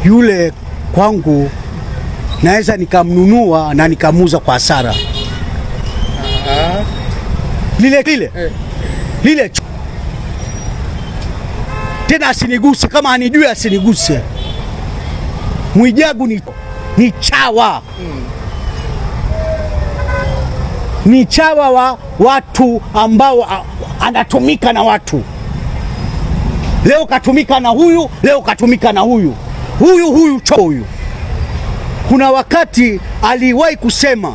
yule kwangu naweza nikamnunua na nikamuuza kwa hasara. Lile tena asiniguse, kama anijue asiniguse. Mwijagu ni chawa. Ni chawa wa watu ambao anatumika na watu. Leo katumika na huyu, leo katumika na huyu. Huyu huyu. Kuna wakati aliwahi kusema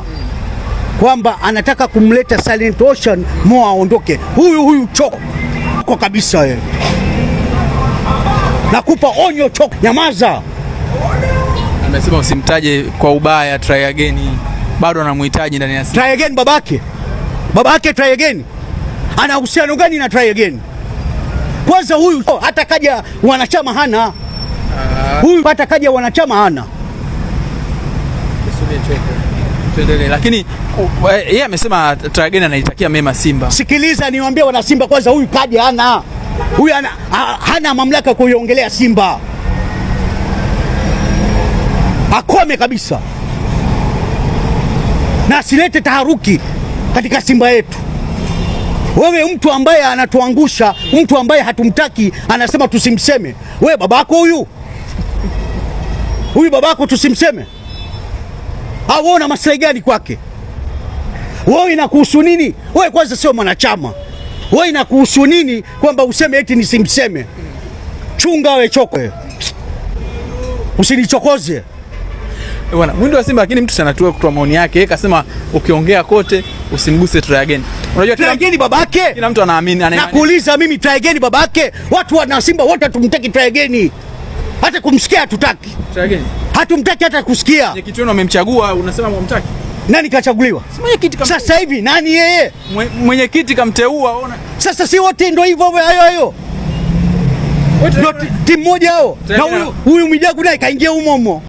kwamba anataka kumleta Silent Ocean Mo aondoke. Huyu choko kabisa wewe. Nakupa onyo choko, nyamaza. Amesema usimtaje kwa ubaya Try Again. Bado anamhitaji ndani ya Simba. Try Again babake Try Again. Ana uhusiano gani na Try Again? Kwanza huyu hata kaja wanachama hana. Huyu hata kaja wanachama hana. Tuendelee. Lakini yeye amesema Try Again anaitakia mema Simba. Sikiliza niwaambie wana Simba kwanza, huyu kaja hana. Huyu hana mamlaka kuiongelea Simba. Akome kabisa. Na asilete taharuki katika Simba yetu. Wewe mtu ambaye anatuangusha, mtu ambaye hatumtaki, anasema tusimseme. Wewe babako huyu babako tusimseme? Au una maslahi gani kwake? Wewe inakuhusu nini? Wewe kwanza sio mwanachama. Wewe inakuhusu nini kwamba useme eti nisimseme? Chunga wewe choko. Usinichokoze. Bwana, mwindo wa Simba lakini mtu sana tu kutoa maoni yake. Yeye kasema ukiongea kote usimguse Try Again. Unajua Try Again babake? Kila mtu anaamini. Nakuuliza mimi Try Again babake? Watu wana Simba wote tumtaki Try Again. Hata kumsikia hatutaki. Try Again. Hatumtaki hata kusikia. Mwenyekiti wenu amemchagua, unasema mwamtaki? Nani kachaguliwa? Sasa hivi nani yeye? Mwenyekiti kamteua, ona. Sasa si wote ndio hivyo hayo. Ndio timu moja hao. Na huyu Mwijagu naye kaingia humo.